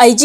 IG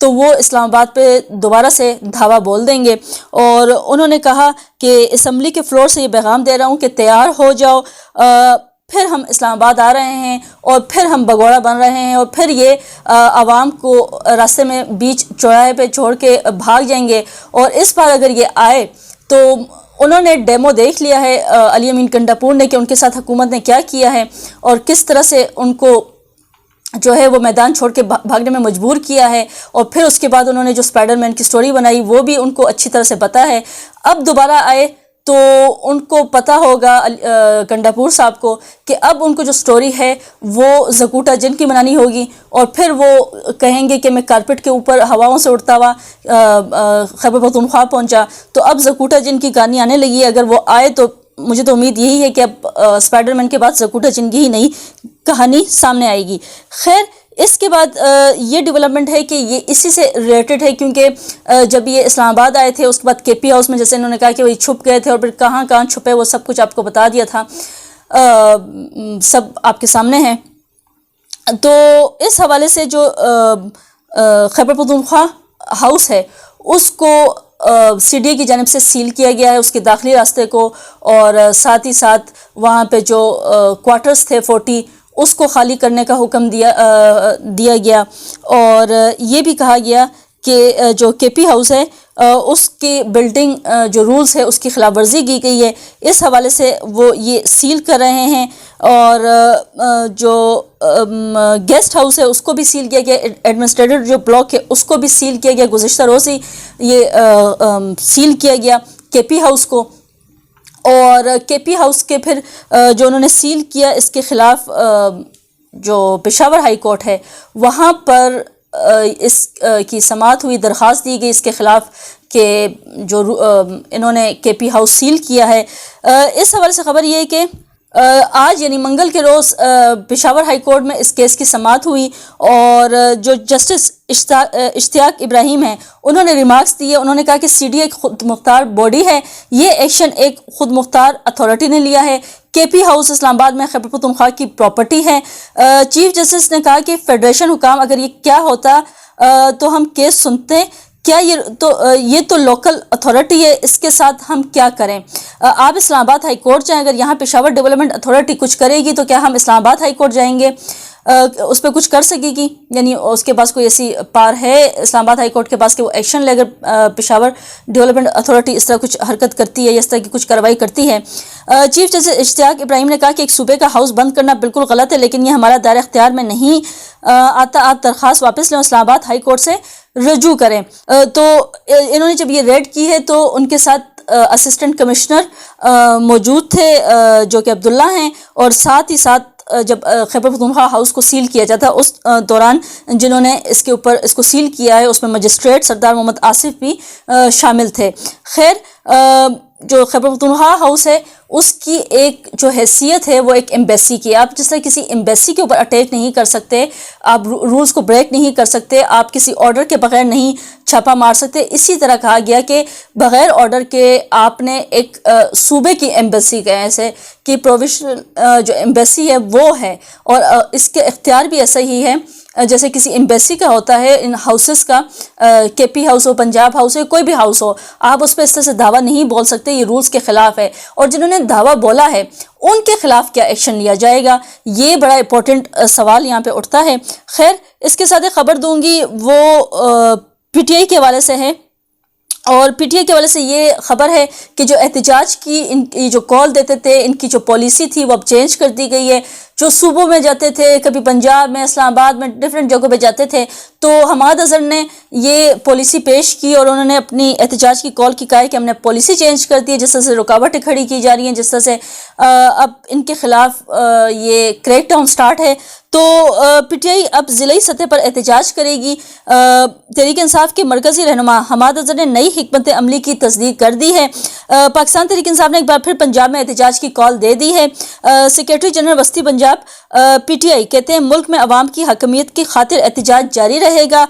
تو وہ اسلام آباد پہ دوبارہ سے دھاوا بول دیں گے. اور انہوں نے کہا کہ اسمبلی کے فلور سے یہ پیغام دے رہا ہوں کہ تیار ہو جاؤ، پھر ہم اسلام آباد آ رہے ہیں اور پھر ہم بگوڑا بن رہے ہیں اور پھر یہ عوام کو راستے میں بیچ چوراہے پہ چھوڑ کے بھاگ جائیں گے. اور اس بار اگر یہ آئے تو انہوں نے ڈیمو دیکھ لیا ہے علی امین کنڈاپور نے کہ ان کے ساتھ حکومت نے کیا کیا ہے اور کس طرح سے ان کو جو ہے وہ میدان چھوڑ کے بھاگنے میں مجبور کیا ہے. اور پھر اس کے بعد انہوں نے جو اسپائڈر مین کی سٹوری بنائی وہ بھی ان کو اچھی طرح سے پتہ ہے. اب دوبارہ آئے تو ان کو پتہ ہوگا کنڈاپور صاحب کو کہ اب ان کو جو سٹوری ہے وہ زکوٹا جن کی بنانی ہوگی، اور پھر وہ کہیں گے کہ میں کارپٹ کے اوپر ہواؤں سے اڑتا ہوا خیبر پختونخوا پہنچا. تو اب زکوٹا جن کی کہانی آنے لگی ہے. اگر وہ آئے تو مجھے تو امید یہی ہے کہ اب اسپائڈر مین کے بعد زکوٹا جن کی ہی نئی کہانی سامنے آئے گی. خیر، اس کے بعد یہ ڈیولپمنٹ ہے کہ یہ اسی سے ریلیٹڈ ہے، کیونکہ جب یہ اسلام آباد آئے تھے اس کے بعد کے پی ہاؤس میں جیسے انہوں نے کہا کہ وہ چھپ گئے تھے اور پھر کہاں کہاں چھپے وہ سب کچھ آپ کو بتا دیا تھا، سب آپ کے سامنے ہیں. تو اس حوالے سے جو خیبر پختونخوا ہاؤس ہے اس کو سی ڈی اے کی جانب سے سیل کیا گیا ہے، اس کے داخلی راستے کو، اور ساتھ ہی ساتھ وہاں پہ جو کوارٹرز تھے 40 اس کو خالی کرنے کا حکم دیا گیا. اور یہ بھی کہا گیا کہ جو کے پی ہاؤس ہے اس کی بلڈنگ جو رولز ہے اس کی خلاف ورزی کی گئی ہے، اس حوالے سے وہ یہ سیل کر رہے ہیں. اور جو گیسٹ ہاؤس ہے اس کو بھی سیل کیا گیا، ایڈمنسٹریٹو جو بلاک ہے اس کو بھی سیل کیا گیا. گزشتہ روز ہی یہ سیل کیا گیا کے پی ہاؤس کو. اور کے پی ہاؤس کے پھر جو انہوں نے سیل کیا اس کے خلاف جو پشاور ہائی کورٹ ہے وہاں پر اس کی سماعت ہوئی، درخواست دی گئی اس کے خلاف کہ جو انہوں نے کے پی ہاؤس سیل کیا ہے. اس حوالے سے خبر یہ ہے کہ آج یعنی منگل کے روز پشاور ہائی کورٹ میں اس کیس کی سماعت ہوئی، اور جو جسٹس اشتیاق ابراہیم ہیں انہوں نے ریمارکس دیے. انہوں نے کہا کہ سی ڈی اے ایک خود مختار باڈی ہے، یہ ایکشن ایک خود مختار اتھارٹی نے لیا ہے. کے پی ہاؤس اسلام آباد میں خیبر پختونخوا کی پراپرٹی ہے. چیف جسٹس نے کہا کہ فیڈریشن حکام اگر یہ کیا ہوتا تو ہم کیس سنتے، کیا یہ تو لوکل اتھارٹی ہے، اس کے ساتھ ہم کیا کریں. آپ اسلام آباد ہائی کورٹ جائیں، اگر یہاں پشاور ڈیولپمنٹ اتھارٹی کچھ کرے گی تو کیا ہم اسلام آباد ہائی کورٹ جائیں گے؟ اس پہ کچھ کر سکے گی؟ یعنی اس کے پاس کوئی ایسی پار ہے اسلام آباد ہائی کورٹ کے پاس کہ وہ ایکشن لے اگر پشاور ڈیولپمنٹ اتھارٹی اس طرح کچھ حرکت کرتی ہے یا اس طرح کی کچھ کارروائی کرتی ہے؟ چیف جسٹس اشتیاق ابراہیم نے کہا کہ ایک صوبے کا ہاؤس بند کرنا بالکل غلط ہے، لیکن یہ ہمارا دائرہ اختیار میں نہیں آتا. آپ درخواست واپس لیں، اسلام آباد ہائی کورٹ سے رجوع کریں. تو انہوں نے جب یہ ریڈ کی ہے تو ان کے ساتھ اسسٹنٹ کمشنر موجود تھے جو کہ عبداللہ ہیں، اور ساتھ ہی ساتھ جب خیبر پختونخوا ہاؤس کو سیل کیا جاتا اس دوران جنہوں نے اس کے اوپر اس کو سیل کیا ہے اس میں مجسٹریٹ سردار محمد آصف بھی شامل تھے. خیر، جو خیبر پختونخوا ہاؤس ہے اس کی ایک جو حیثیت ہے وہ ایک ایمبیسی کی. آپ جس طرح کسی ایمبیسی کے اوپر اٹیک نہیں کر سکتے، آپ رولز کو بریک نہیں کر سکتے، آپ کسی آرڈر کے بغیر نہیں چھاپا مار سکتے، اسی طرح کہا گیا کہ بغیر آرڈر کے آپ نے ایک صوبے کی ایمبیسی کا ایسے کہ پروویشنل جو ایمبیسی ہے وہ ہے، اور اس کے اختیار بھی ایسا ہی ہے جیسے کسی ایمبیسی کا ہوتا ہے. ان ہاؤسز کا کے پی ہاؤس ہو، پنجاب ہاؤس ہو، کوئی بھی ہاؤس ہو، آپ اس پہ اس طرح سے دعویٰ نہیں بول سکتے، یہ رولز کے خلاف ہے. اور جنہوں نے دعویٰ بولا ہے ان کے خلاف کیا ایکشن لیا جائے گا، یہ بڑا امپورٹنٹ سوال یہاں پہ اٹھتا ہے. خیر، اس کے ساتھ ایک خبر دوں گی وہ پی ٹی آئی کے حوالے سے ہے، اور پی ٹی آئی کے حوالے سے یہ خبر ہے کہ جو احتجاج کی ان جو کال دیتے تھے ان کی جو پالیسی تھی وہ اب چینج کر دی گئی ہے. جو صوبوں میں جاتے تھے، کبھی پنجاب میں، اسلام آباد میں، ڈفرینٹ جگہوں پہ جاتے تھے، تو حماد اظہر نے یہ پالیسی پیش کی اور انہوں نے اپنی احتجاج کی کال کی، کہا ہے کہ ہم نے پالیسی چینج کر دی ہے، جس طرح سے رکاوٹیں کھڑی کی جا رہی ہیں، جس طرح سے اب ان کے خلاف یہ کریک ڈاؤن سٹارٹ ہے. تو پی ٹی آئی اب ضلعی سطح پر احتجاج کرے گی. تحریک انصاف کے مرکزی رہنما حماد اظہر نے نئی حکمت عملی کی تصدیق کر دی ہے. پاکستان تحریک انصاف نے ایک بار پھر پنجاب میں احتجاج کی کال دے دی ہے. سیکریٹری جنرل وسطی پنجاب پی ٹی آئی کہتے ہیں ملک میں عوام کی حاکمیت کی خاطر احتجاج جاری رہے گا.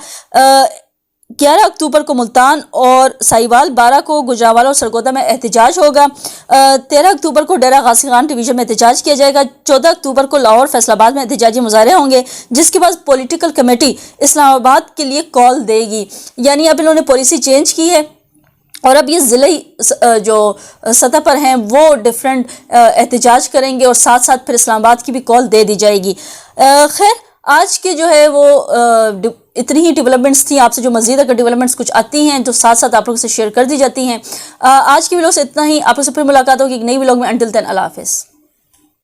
11 اکتوبر کو ملتان اور سائیوال، 12 کو گجرانوالہ اور سرگودا میں احتجاج ہوگا، 13 اکتوبر کو ڈیرہ غازی خان ڈویژن میں احتجاج کیا جائے گا، 14 اکتوبر کو لاہور فیصل آباد میں احتجاجی مظاہرے ہوں گے، جس کے بعد پولیٹیکل کمیٹی اسلام آباد کے لیے کال دے گی. یعنی اب انہوں نے پالیسی چینج کی ہے اور اب یہ ضلعی جو سطح پر ہیں وہ ڈیفرنٹ احتجاج کریں گے، اور ساتھ ساتھ پھر اسلام آباد کی بھی کال دے دی جائے گی. خیر آج کے جو ہے وہ اتنی ہی ڈیولپمنٹس تھیں. آپ سے جو مزید اگر ڈیولپمنٹس کچھ آتی ہیں تو ساتھ ساتھ آپ لوگوں سے شیئر کر دی جاتی ہیں. آج کی ویڈیو سے اتنا ہی. آپ لوگ سے پھر ملاقات ہوگی ایک نئی ویڈیو میں. انٹل دین اللہ حافظ.